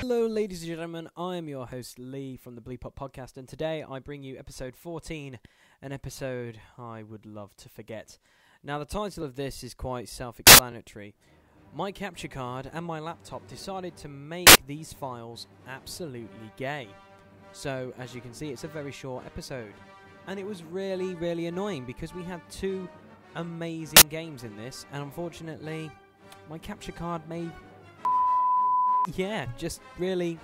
Hello ladies and gentlemen, I am your host Lee from the Bleep Up Podcast, and today I bring you episode 14, an episode I would love to forget. Now the title of this is quite self-explanatory. My capture card and my laptop decided to make these files absolutely gay. So as you can see, it's a very short episode, and it was really annoying because we had two amazing games in this, and unfortunately my capture card made just really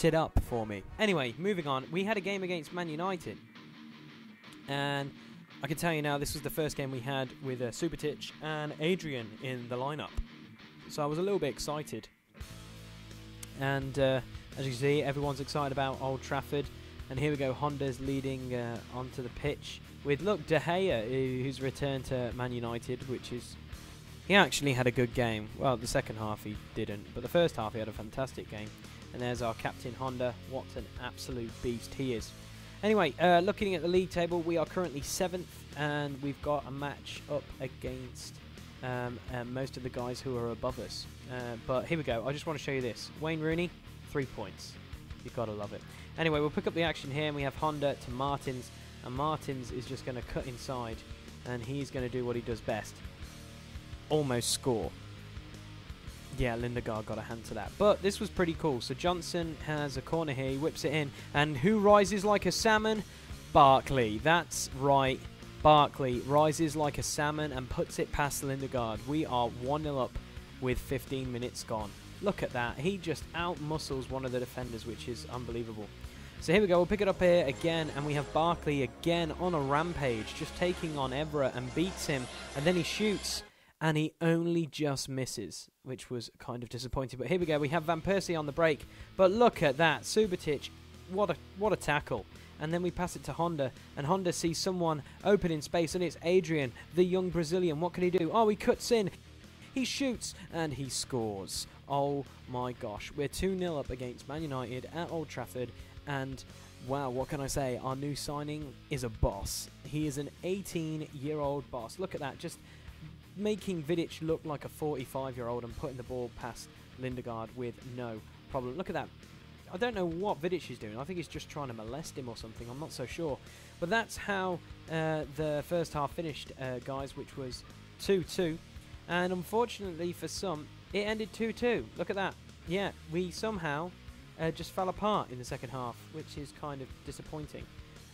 it up for me. Anyway, moving on. We had a game against Man United, and I can tell you now, this was the first game we had with Subotic and Adrian in the lineup. So I was a little bit excited. And as you can see, everyone's excited about Old Trafford. And here we go, Honda's leading onto the pitch with, look, De Gea, who's returned to Man United, which is... He actually had a good game. Well, the second half he didn't, but the first half he had a fantastic game. And there's our captain, Honda. What an absolute beast he is. Anyway, looking at the league table, we are currently 7th, and we've got a match up against most of the guys who are above us. But here we go. I just want to show you this. Wayne Rooney, 3 points. You've got to love it. Anyway, we'll pick up the action here, and we have Honda to Martins, and Martins is just going to cut inside, and he's going to do what he does best. Almost score. Yeah, Lindegaard got a hand to that. But this was pretty cool. So Johnson has a corner here. He whips it in. And who rises like a salmon? Barkley. That's right. Barkley rises like a salmon and puts it past Lindegaard. We are 1-0 up with 15 minutes gone. Look at that. He just out-muscles one of the defenders, which is unbelievable. So here we go. We'll pick it up here again. And we have Barkley again on a rampage. Just taking on Everett and beats him. And then he shoots. And he only just misses, which was kind of disappointing. But here we go. We have Van Persie on the break. But look at that. Subotic, what a tackle. And then we pass it to Honda. And Honda sees someone open in space. And it's Adrian, the young Brazilian. What can he do? Oh, he cuts in. He shoots. And he scores. Oh, my gosh. We're 2-0 up against Man United at Old Trafford. And... wow, what can I say? Our new signing is a boss. He is an 18-year-old boss. Look at that. Just... making Vidic look like a 45-year-old and putting the ball past Lindegaard with no problem. Look at that. I don't know what Vidic is doing. I think he's just trying to molest him or something. I'm not so sure. But that's how the first half finished, guys, which was 2-2. And unfortunately for some, it ended 2-2. Look at that. Yeah, we somehow just fell apart in the second half, which is kind of disappointing.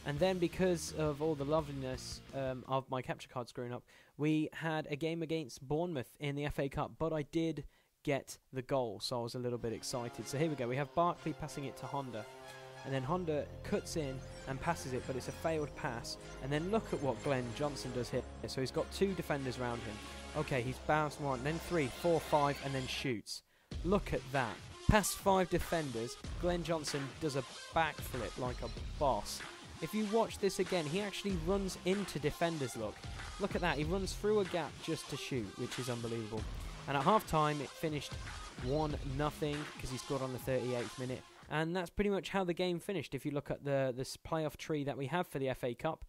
And then because of all the loveliness of my capture card screwing up, we had a game against Bournemouth in the FA Cup, but I did get the goal, so I was a little bit excited. So here we go. We have Barkley passing it to Honda, and then Honda cuts in and passes it, but it's a failed pass. And then look at what Glenn Johnson does here. So he's got 2 defenders around him. Okay, he's bounced 1, then 3, 4, 5, and then shoots. Look at that. Past 5 defenders, Glenn Johnson does a backflip like a boss. If you watch this again, he actually runs into defenders, look at that. He runs through a gap just to shoot, which is unbelievable. And at half-time, it finished 1-0 because he scored on the 38th minute. And that's pretty much how the game finished. If you look at this playoff tree that we have for the FA Cup,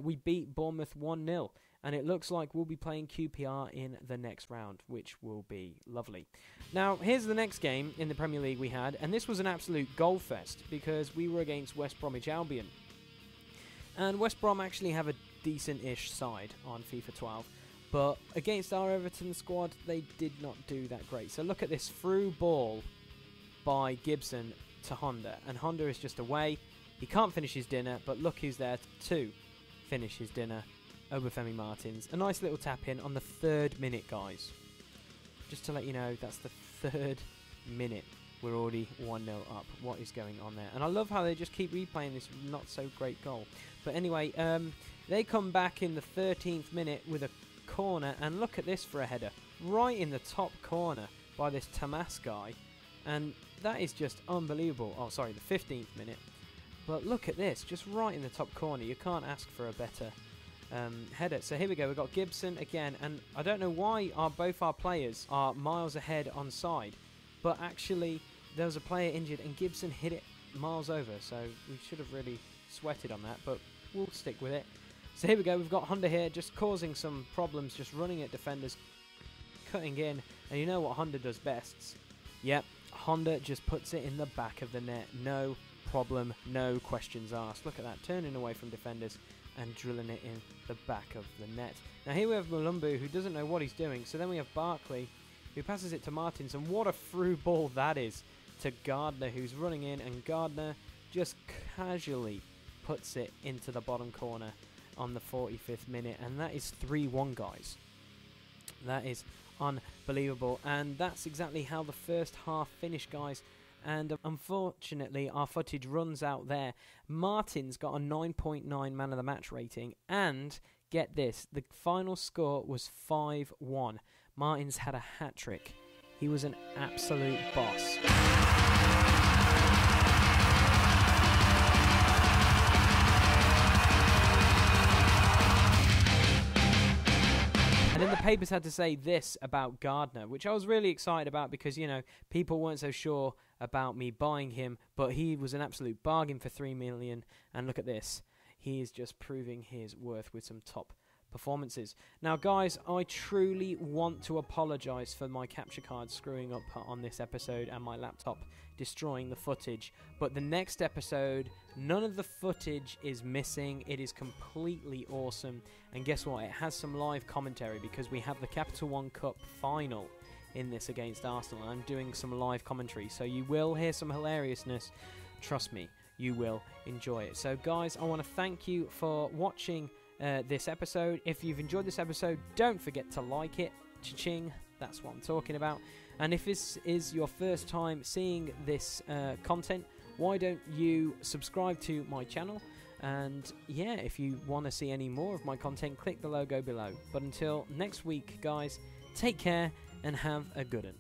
we beat Bournemouth 1-0. And it looks like we'll be playing QPR in the next round, which will be lovely. Now, here's the next game in the Premier League we had. And this was an absolute goal fest because we were against West Bromwich Albion. And West Brom actually have a decent-ish side on FIFA 12. But against our Everton squad, they did not do that great. So look at this through ball by Gibson to Honda. And Honda is just away. He can't finish his dinner, but look who's there to finish his dinner. Obafemi Martins. A nice little tap in on the 3rd minute, guys. Just to let you know, that's the 3rd minute. We're already 1-0 up. What is going on there? And I love how they just keep replaying this not-so-great goal. But anyway, they come back in the 13th minute with a corner. And look at this for a header. Right in the top corner by this Tamas guy. And that is just unbelievable. Oh, sorry, the 15th minute. But look at this. Just right in the top corner. You can't ask for a better header. So here we go. We've got Gibson again. And I don't know why both our players are miles ahead on side. But actually, there was a player injured and Gibson hit it miles over. So we should have really sweated on that, but we'll stick with it. So here we go. We've got Honda here just causing some problems, just running at defenders, cutting in. And you know what Honda does best? Yep, Honda just puts it in the back of the net. No problem, no questions asked. Look at that, turning away from defenders and drilling it in the back of the net. Now here we have Mulumbu, who doesn't know what he's doing. So then we have Barkley, who passes it to Martins, and what a through ball that is to Gardner, who's running in, and Gardner just casually puts it into the bottom corner on the 45th minute, and that is 3-1, guys. That is unbelievable, and that's exactly how the first half finished, guys. And unfortunately, our footage runs out there. Martins got a 9.9 man of the match rating, and get this, the final score was 5-1. Martins had a hat-trick. He was an absolute boss. And then the papers had to say this about Gardner, which I was really excited about because, you know, people weren't so sure about me buying him, but he was an absolute bargain for $3 million. And look at this. He is just proving his worth with some top performances. Now, guys, I truly want to apologise for my capture card screwing up on this episode and my laptop destroying the footage. But the next episode, none of the footage is missing. It is completely awesome. And guess what? It has some live commentary because we have the Capital One Cup final in this against Arsenal. I'm doing some live commentary, so you will hear some hilariousness. Trust me, you will enjoy it. So, guys, I want to thank you for watching this episode. If you've enjoyed this episode, don't forget to like it. Cha-ching, that's what I'm talking about. And if this is your first time seeing this content, why don't you subscribe to my channel? And yeah, if you want to see any more of my content, click the logo below. But until next week, guys, take care and have a good one.